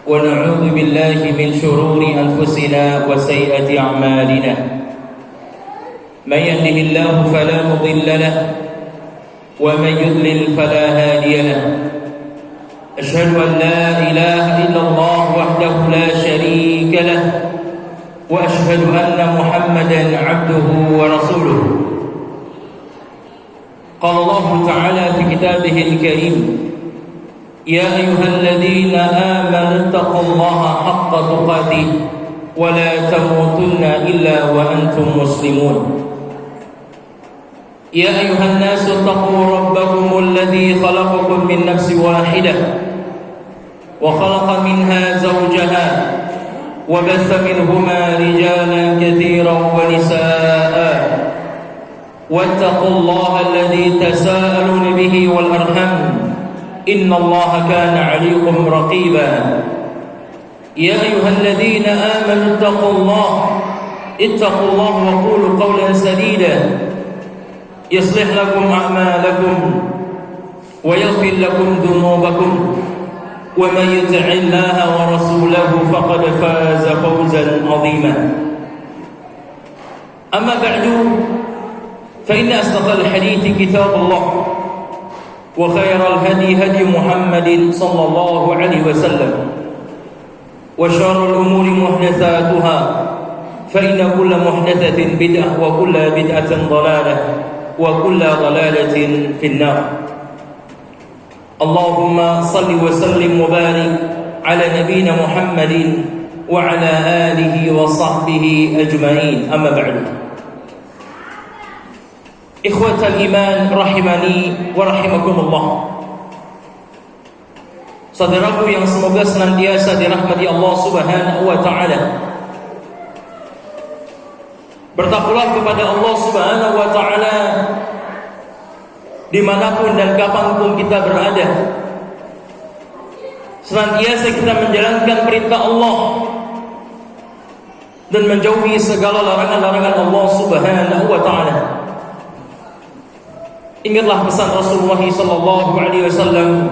ونعوذ بالله من شرور أنفسنا وسيئات أعمالنا من يهده الله فلا مضل له ومن يضلل فلا هادي له أشهد أن لا إله إلا الله وحده لا شريك له وأشهد أن محمدا عبده ورسوله قال الله تعالى في كتابه الكريم يا أيها الذين آمنوا اتقوا الله حق تقاته ولا تموتن إلا وأنتم مسلمون يا أيها الناس اتقوا ربكم الذي خلقكم من نفس واحدة وخلق منها زوجها وبث منهما رجالا كثيرا ونساء واتقوا الله الذي تساءلون به والأرحام إن الله كان عليكم رقيبا يا أيها الذين آمنوا اتقوا الله وقولوا قولا سديدا يصلح لكم أعمالكم ويغفر لكم ذنوبكم ومن يطع الله ورسوله فقد فاز فوزا عظيما أما بعد فإن أصدق الحديث كتاب الله وخير الهدي هدي محمد صلى الله عليه وسلم وشر الأمور محدثاتها فإن كل محدثة بدعة وكل بدعة ضلالة وكل ضلالة في النار اللهم صل وسلم وبارك على نبينا محمد وعلى آله وصحبه أجمعين أما بعد Ikhwatal iman rahimani wa rahimakumullah. Saudaraku yang semoga senantiasa dirahmati Allah Subhanahu wa taala. Bertakwalah kepada Allah Subhanahu wa taala dimanapun dan kapanpun kita berada. Senantiasa kita menjalankan perintah Allah dan menjauhi segala larangan-larangan Allah Subhanahu wa taala. Ingatlah pesan Rasulullah sallallahu alaihi wasallam,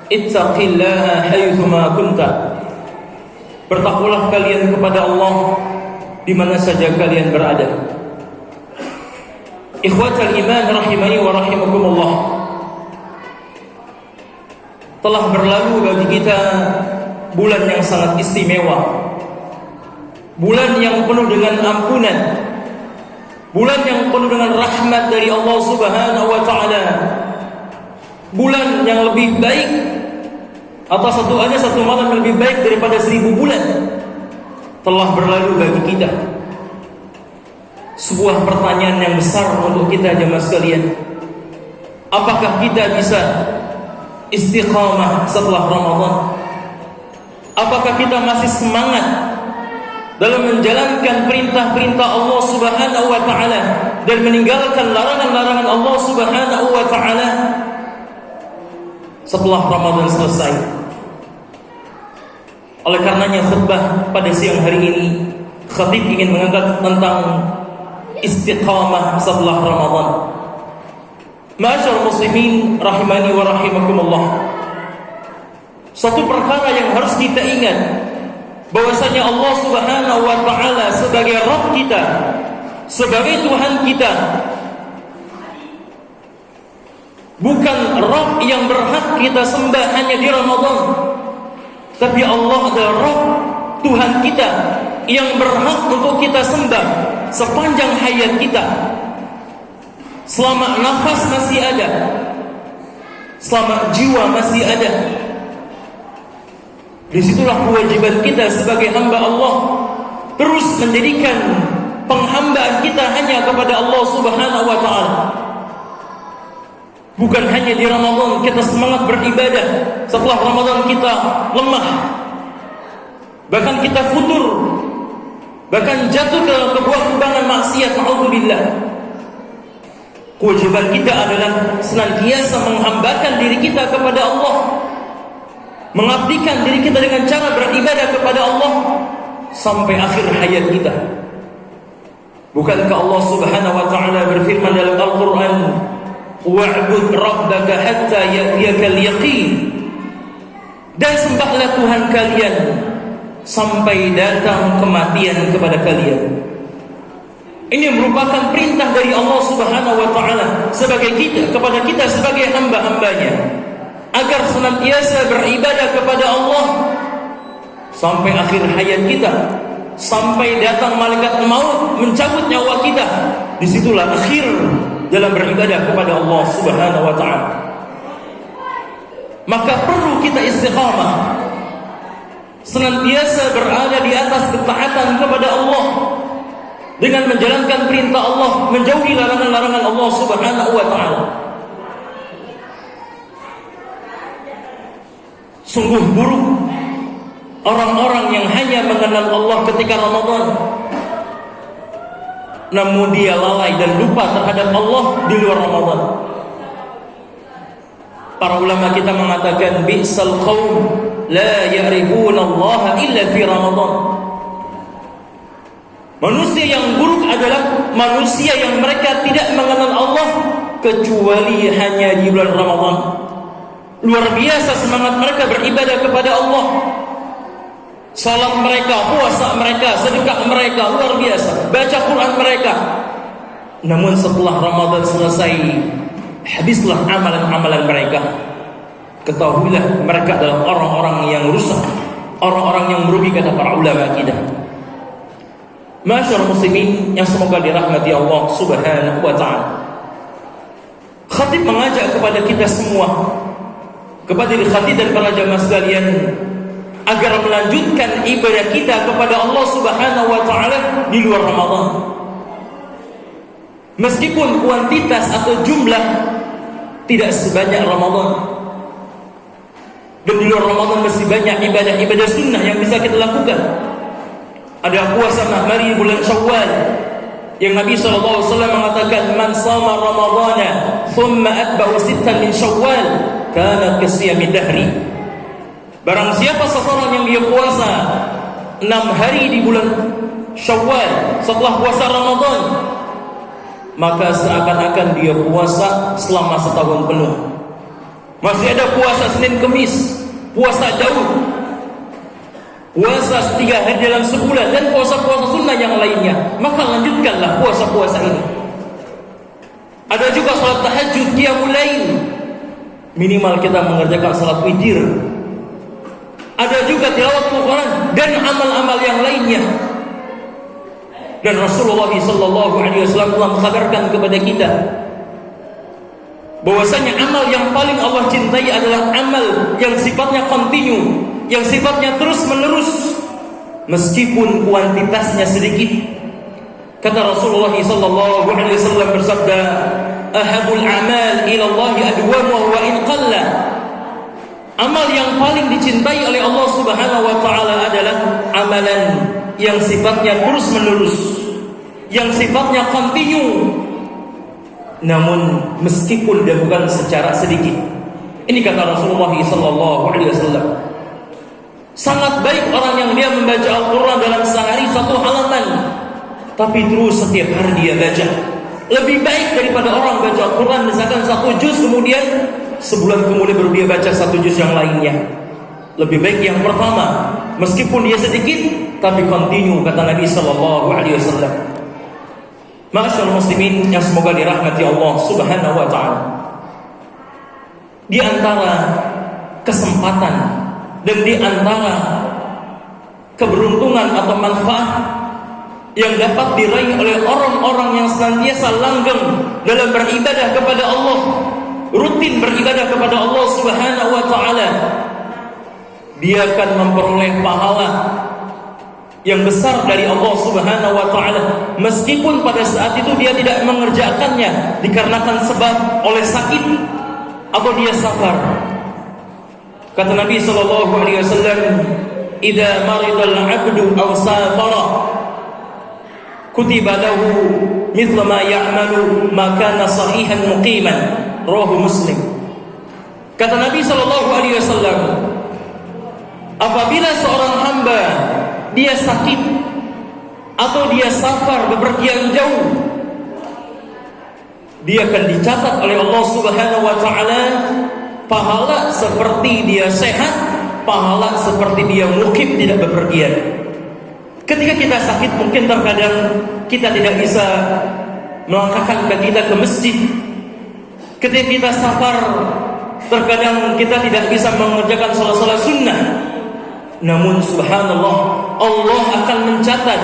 ittaqillaha haitsuma kunta. Bertakwalah kalian kepada Allah di mana saja kalian berada. Ikhwatal iman rahimani wa rahimakumullah. Telah berlalu bagi kita bulan yang sangat istimewa. Bulan yang penuh dengan ampunan. Bulan yang penuh dengan rahmat dari Allah Subhanahu wa taala. Bulan yang lebih baik atau satu malam yang lebih baik daripada 1000 bulan telah berlalu bagi kita. Sebuah pertanyaan yang besar untuk kita jemaah sekalian. Apakah kita bisa istiqamah setelah Ramadan? Apakah kita masih semangat dalam menjalankan perintah-perintah Allah Subhanahu wa taala dan meninggalkan larangan-larangan Allah Subhanahu wa taala setelah Ramadan selesai? Oleh karenanya khutbah pada siang hari ini khatib ingin mengangkat tentang istiqamah setelah Ramadan. Ma'asyiral muslimin rahimani wa rahimakumullah. Satu perkara yang harus kita ingat, bahwasanya Allah Subhanahu wa taala sebagai Rabb kita, sebagai Tuhan kita, bukan Rabb yang berhak kita sembah hanya di Ramadan, tapi Allah adalah Rabb, Tuhan kita yang berhak untuk kita sembah sepanjang hayat kita. Selama nafas masih ada, selama jiwa masih ada, disitulah kewajiban kita sebagai hamba Allah terus menjadikan penghambaan kita hanya kepada Allah Subhanahu wa taala. Bukan hanya di Ramadan kita semangat beribadah, setelah Ramadan kita lemah, bahkan kita futur, bahkan jatuh ke sebuah kubangan maksiat, na'udzubillah. Kewajiban kita adalah senantiasa menghambakan diri kita kepada Allah, mengabdikan diri kita dengan cara beribadah kepada Allah sampai akhir hayat kita. Bukankah Allah Subhanahu wa taala berfirman dalam Al-Qur'an, "Wa'bud rabbaka hatta ya'tiyakal yaqin." dan sembahlah Tuhan kalian sampai datang kematian kepada kalian. Ini merupakan perintah dari Allah Subhanahu wa taala kepada kita sebagai hamba-hambanya, agar senantiasa beribadah kepada Allah sampai akhir hayat kita, sampai datang malaikat maut mencabut nyawa kita. Disitulah akhir dalam beribadah kepada Allah Subhanahu wa taala. Maka perlu kita istiqamah, senantiasa berada di atas ketaatan kepada Allah dengan menjalankan perintah Allah, menjauhi larangan-larangan Allah Subhanahu wa taala. Sungguh buruk orang-orang yang hanya mengenal Allah ketika Ramadan, namun dia lalai dan lupa terhadap Allah di luar Ramadan. Para ulama kita mengatakan bi'sal qaum la ya'rifuna Allah illa fi Ramadan. Manusia yang buruk adalah manusia yang mereka tidak mengenal Allah kecuali hanya di bulan Ramadan. Luar biasa semangat mereka beribadah kepada Allah. Salat mereka, puasa mereka, sedekah mereka luar biasa, baca Quran mereka. Namun setelah Ramadan selesai, habislah amalan-amalan mereka. Ketahuilah mereka adalah orang-orang yang rusak, orang-orang yang merugi, kata para ulama kita. Masyaallah muslimin yang semoga dirahmati Allah Subhanahu wa taala. Khatib mengajak kepada kita semua, kepada diri khatib dan para jamaah sekalian, agar melanjutkan ibadah kita kepada Allah Subhanahu wa taala di luar Ramadan. Meskipun kuantitas atau jumlah tidak sebanyak Ramadan, dan di luar Ramadan masih banyak ibadah-ibadah sunnah yang bisa kita lakukan. Ada puasa mahmari bulan Syawal yang Nabi SAW mengatakan, man sama Ramadana thumma atba'u sittan min Syawal kana kasiyami dahri. Barang siapa seseorang yang dia puasa 6 hari di bulan Syawal setelah puasa Ramadan, maka seakan-akan dia puasa selama setahun penuh. Masih ada puasa Senin Kemis, puasa Daud, puasa 3 hari dalam sebulan, dan puasa-puasa sunnah yang lainnya. Maka lanjutkanlah puasa-puasa ini. Ada juga salat tahajud, qiyamul lail, minimal kita mengerjakan salat witir. Ada juga tilawat Al-Quran dan amal-amal yang lainnya. Dan Rasulullah SAW telah mengkabarkan kepada kita bahwasanya amal yang paling Allah cintai adalah amal yang sifatnya kontinu, yang sifatnya terus menerus, meskipun kuantitasnya sedikit. Kata Rasulullah SAW bersabda, ahabul amal ila Allah adwamuhu wa in qalla. Amal yang paling dicintai oleh Allah Subhanahu wa taala adalah amalan yang sifatnya terus menerus, yang sifatnya kontinu, namun meskipun dilakukan secara sedikit. Ini kata Rasulullah SAW. Sangat baik orang yang dia membaca Al-Quran dalam sehari 1 halaman, tapi terus setiap hari dia baca. Lebih baik daripada orang baca Al-Quran misalkan 1 juz, kemudian sebulan kemudian baru dia baca 1 juz yang lainnya. Lebih baik yang pertama, meskipun dia sedikit tapi kontinu, kata Nabi SAW. Ma'asyarul muslimin yang semoga dirahmati Allah Subhanahu wa taala. Di antara kesempatan dan di antara keberuntungan atau manfaat yang dapat diraih oleh orang-orang yang senantiasa langgeng dalam beribadah kepada Allah, rutin beribadah kepada Allah Subhanahu wa taala, dia akan memperoleh pahala yang besar dari Allah Subhanahu wa taala, meskipun pada saat itu dia tidak mengerjakannya dikarenakan sebab oleh sakit atau dia safar. Kata Nabi sallallahu alaihi wasallam, "Idza maridal 'abdu aw safara, kutiba lahu mithla ma ya'malu ma kana sahihan muqiman." Rawahu Muslim. Kata Nabi sallallahu alaihi wasallam, apabila seorang hamba dia sakit atau dia safar bepergian jauh, dia akan dicatat oleh Allah Subhanahu wa taala pahala seperti dia sehat pahala seperti dia mukim tidak bepergian. Ketika kita sakit, mungkin terkadang kita tidak bisa melangkahkan kaki kita ke masjid. Ketika kita safar, terkadang kita tidak bisa mengerjakan salat-salat sunnah. Namun subhanallah, Allah akan mencatat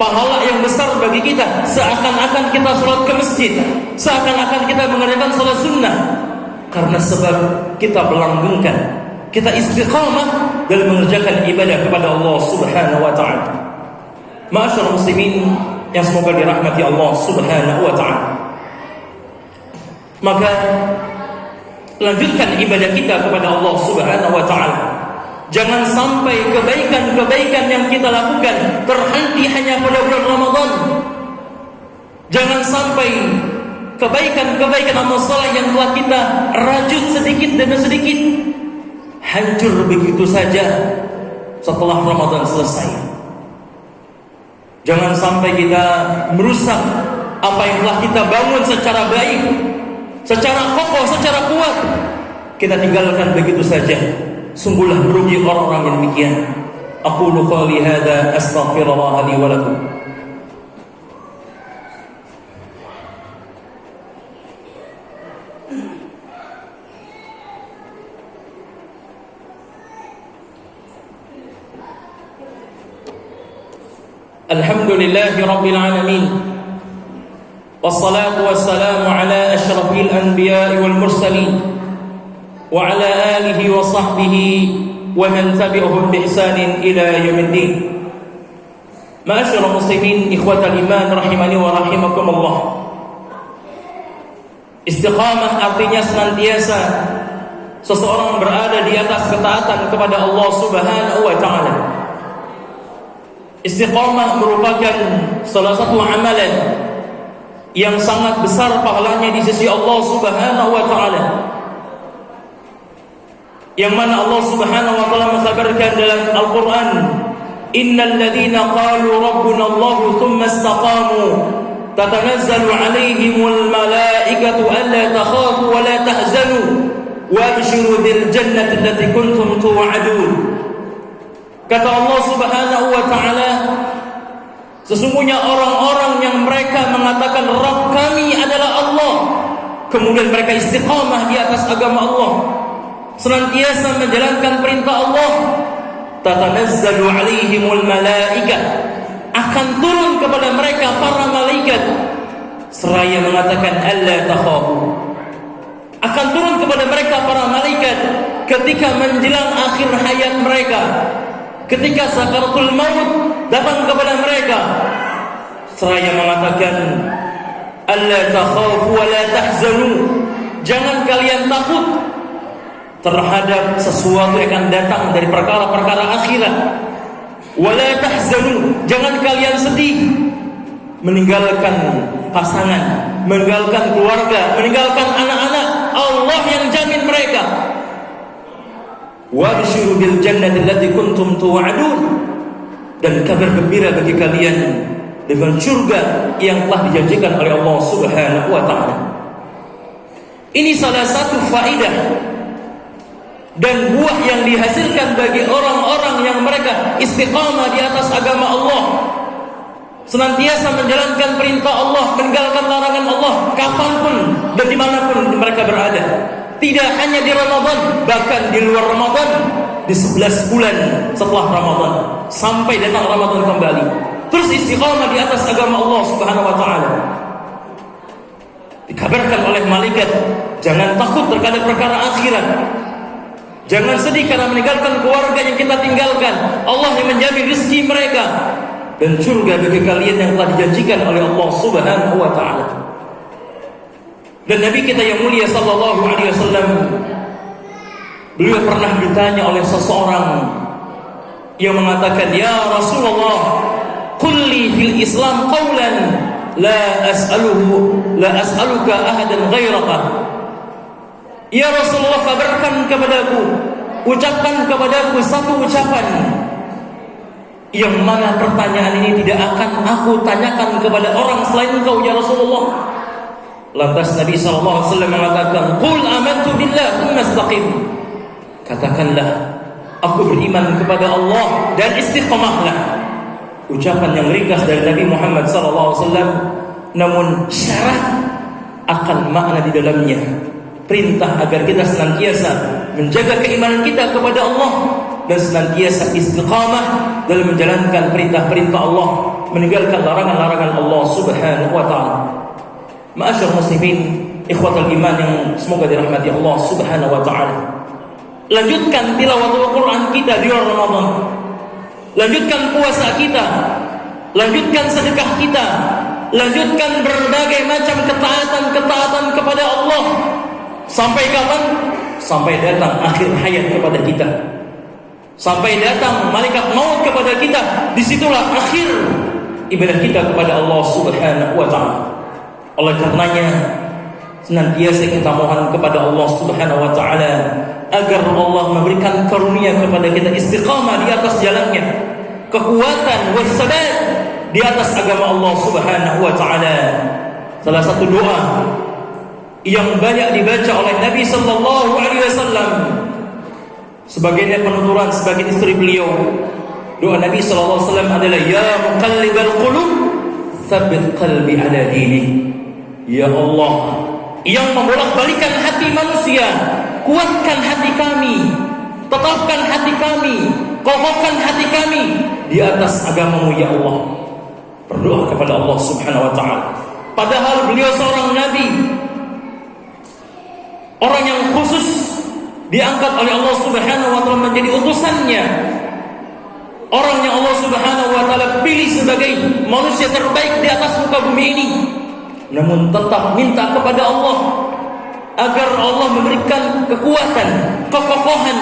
pahala yang besar bagi kita, seakan-akan kita salat ke masjid, seakan-akan kita mengerjakan salat sunnah, karena sebab kita melanggengkan, kita istiqamah dalam mengerjakan ibadah kepada Allah Subhanahu wa taala. Ma'asyiral muslimin yang semoga dirahmati Allah Subhanahu wa taala. Maka lanjutkan ibadah kita kepada Allah Subhanahu wa taala. Jangan sampai kebaikan-kebaikan yang kita lakukan terhenti hanya pada bulan Ramadan. Jangan sampai kebaikan-kebaikan amal saleh yang telah kita rajut sedikit demi sedikit hancur begitu saja setelah Ramadan selesai. Jangan sampai kita merusak apa yang telah kita bangun secara baik, secara kokoh, secara kuat, kita tinggalkan begitu saja. Sungguhlah merugi orang-orang yang demikian. Aqulu qali hadza astaghfirullah li wa lakum. Alhamdulillahi rabbil alamin. Wassalatu wassalamu ala asyrafil anbiya'i wal mursalin wa ala alihi wa sahbihi wa man tabi'ahum bi ihsanin ila yaumiddin. Ma'asyiral muslimin, ikhwatal iman rahimani wa rahimakumullah. Istiqamah artinya senantiasa seseorang berada di atas ketaatan kepada Allah Subhanahu wa taala. Istiqamah merupakan salah satu amalan yang sangat besar pahalanya di sisi Allah Subhanahu wa taala. Yang mana Allah Subhanahu wa taala mengkabarkan dalam Al-Qur'an, innal ladzina qalu rabbuna Allah tsumma istaqamu tatanazzalu 'alaihimul malaikatu alla takhafu wa la tahzanu wa abshiru bil jannati allati kuntum tu'adun. Kata Allah Subhanahu wa taala, sesungguhnya orang-orang yang mereka mengatakan Rabb kami adalah Allah, kemudian mereka istiqamah di atas agama Allah, senantiasa menjalankan perintah Allah, tatanazzalu alaihimul malaikah, akan turun kepada mereka para malaikat seraya mengatakan alla takhafu, akan turun kepada mereka para malaikat ketika menjelang akhir hayat mereka, ketika sakaratul maut datang kepada mereka seraya mengatakan alla takhafu wa la tahzanu, jangan kalian takut terhadap sesuatu yang akan datang dari perkara-perkara akhirat. Wala tahzanu, jangan kalian sedih meninggalkan pasangan, meninggalkan keluarga, meninggalkan anak-anak. Allah yang jamin mereka. Wabshiru bil jannati allati kuntum tu'adun, dan kabar gembira bagi kalian dengan surga yang telah dijanjikan oleh Allah Subhanahu wa taala. Ini salah satu faedah dan buah yang dihasilkan bagi orang-orang yang mereka istiqamah di atas agama Allah, senantiasa menjalankan perintah Allah, meninggalkan larangan Allah kapanpun dan dimanapun mereka berada. Tidak hanya di Ramadan, bahkan di luar Ramadan, di 11 bulan setelah Ramadan sampai datang Ramadan kembali, terus istiqamah di atas agama Allah Subhanahu wa taala. Dikabarkan oleh malaikat, jangan takut terhadap perkara akhirat. Jangan sedih karena meninggalkan keluarga yang kita tinggalkan. Allah yang menjamin rezeki mereka dan surga bagi kalian yang telah dijanjikan oleh Allah Subhanahu wa taala. Dan Nabi kita yang mulia sallallahu alaihi wasallam, beliau pernah ditanya oleh seseorang yang mengatakan, "Ya Rasulullah, qul li fil Islam qawlan la as'aluka ahadan ghairaka." Ya Rasulullah, kabarkan kepadaku, ucapkan kepadaku satu ucapan yang mana pertanyaan ini tidak akan aku tanyakan kepada orang selain engkau ya Rasulullah. Lantas Nabi SAW mengatakan, qul amantu billah tsumma istaqim. Katakanlah, Aku beriman kepada Allah dan istiqamahlah. Ucapan yang ringkas dari Nabi Muhammad SAW, namun syarat akan makna di dalamnya. Perintah agar kita senantiasa menjaga keimanan kita kepada Allah dan senantiasa istiqamah dalam menjalankan perintah-perintah Allah, meninggalkan larangan-larangan Allah Subhanahu wa taala. Ma'asyar muslimin, ikhwatal iman yang semoga dirahmati Allah Subhanahu wa taala. Lanjutkan tilawatul Quran kita di Ramadan. Lanjutkan puasa kita, lanjutkan sedekah kita, lanjutkan berbagai macam ketaatan-ketaatan kepada Allah. Sampai kapan? Sampai datang akhir hayat kepada kita. Sampai datang malaikat maut kepada kita. Disitulah akhir ibadah kita kepada Allah Subhanahu wa ta'ala. Oleh karenanya senantiasa kita mohon kepada Allah Subhanahu wa ta'ala agar Allah memberikan karunia kepada kita istiqamah di atas jalannya, kekuatan wassabat di atas agama Allah Subhanahu wa ta'ala. Salah satu doa yang banyak dibaca oleh Nabi sallallahu alaihi wasallam, sebagiannya penuturan sebagai istri beliau, doa Nabi sallallahu alaihi wasallam adalah ya muqallibal qulub tsabbit qalbi ala dinik. Ya Allah yang membolak-balikan hati manusia, kuatkan hati kami, tetapkan hati kami, kokohkan hati kami di atas agamamu ya Allah. Berdoa kepada Allah Subhanahu wa ta'ala. Padahal beliau seorang nabi, orang yang khusus diangkat oleh Allah Subhanahu wa ta'ala menjadi utusannya, orang yang Allah Subhanahu wa ta'ala pilih sebagai manusia terbaik di atas muka bumi ini. Namun tetap minta kepada Allah agar Allah memberikan kekuatan, kekokohan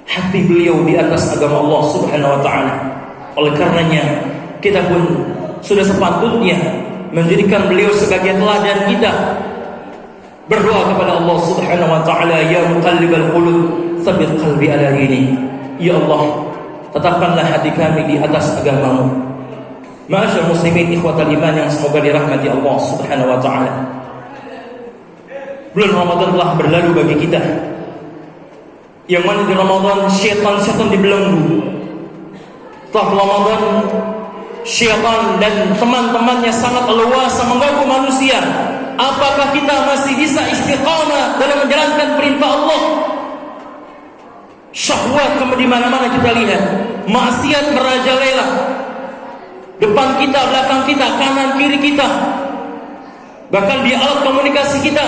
hati beliau di atas agama Allah Subhanahu wa ta'ala. Oleh karenanya kita pun sudah sepatutnya menjadikan beliau sebagai teladan kita. Berdoa kepada Allah Subhanahu wa ta'ala, ya muqallibal qulub tsabbit qalbi ala dinik. Ya Allah, tetapkanlah hati kami di atas agamamu. Ma'asyar muslimin ikhwatal iman yang semoga dirahmati Allah Subhanahu wa ta'ala. Bulan Ramadan telah berlalu bagi kita, yang mana di Ramadan syaitan dibelenggu. Setelah Ramadan syaitan dan teman-temannya sangat leluasa mengganggu manusia. Apakah kita masih bisa istiqamah dalam menjalankan perintah Allah? Syahwat di mana-mana kita lihat, maksiat merajalela. Depan kita, belakang kita, kanan kiri kita, bahkan di alat komunikasi kita.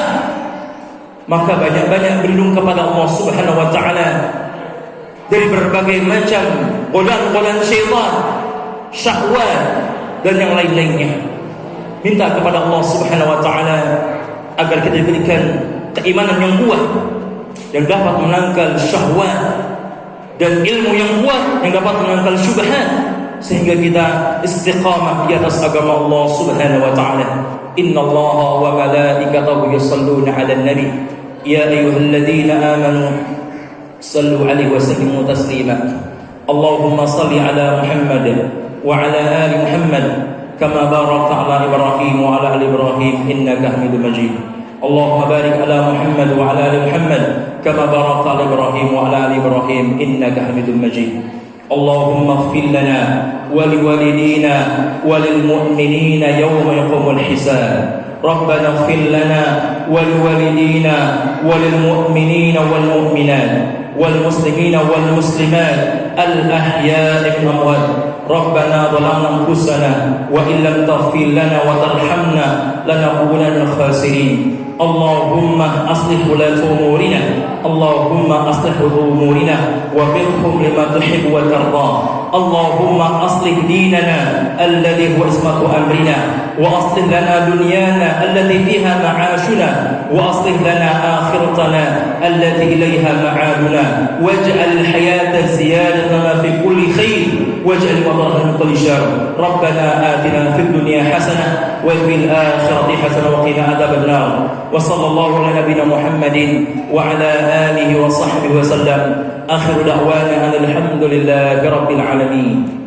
Maka banyak-banyak berlindung kepada Allah Subhanahu wa ta'ala dari berbagai macam godaan-godaan syaitan, syahwat dan yang lain-lainnya. Minta kepada Allah Subhanahu wa ta'ala agar kita diberikan keimanan yang kuat yang dapat menangkal syahwat dan ilmu yang kuat yang dapat menangkal syubhat, sehingga kita istiqamah di atas agama Allah Subhanahu wa ta'ala. Innallaha wa malaikatahu yusalluna 'alan nabi ya ayyuhalladzina amanu sallu 'alaihi wa sallimu taslima. Allahumma shalli 'ala Muhammad wa 'ala ali Muhammad kama barakta 'ala Ibrahim wa 'ala ali Ibrahim innaka Hamidum Majid. Allahumma barik 'ala Muhammad wa 'ala ali Muhammad kama barakta 'ala Ibrahim wa 'ala ali Ibrahim innaka Hamidum Majid. اللهم اغفر لنا ولوالدينا وللمؤمنين يوم يقوم الحساب. ربنا اغفر لنا ولوالدينا وللمؤمنين والمؤمنات والمسلمين والمسلمات الأحياء من الأموات. ربنا ظلمنا أنفسنا وإن لم تغفر لنا وترحمنا لنكونن من الخاسرين. اللهم أصلح ولاة أمورنا، اللهم أصلح أمورنا وفقهم لما تحب وترضى. اللهم أصلح ديننا الذي هو عصمة أمرنا، وأصلح لنا دنيانا التي فيها معاشنا، وأصلح لنا آخرتنا التي إليها معادنا، واجعل الحياة زيادة ما في كل خير، واجعل الموت من كل شر. ربنا آتنا في الدنيا حسنة وفي الآخرة حسنة وقنا عذاب النار. وصلى الله على نبينا محمد وعلى آله وصحبه وسلم. آخر دعوانا أن الحمد لله رب العالمين.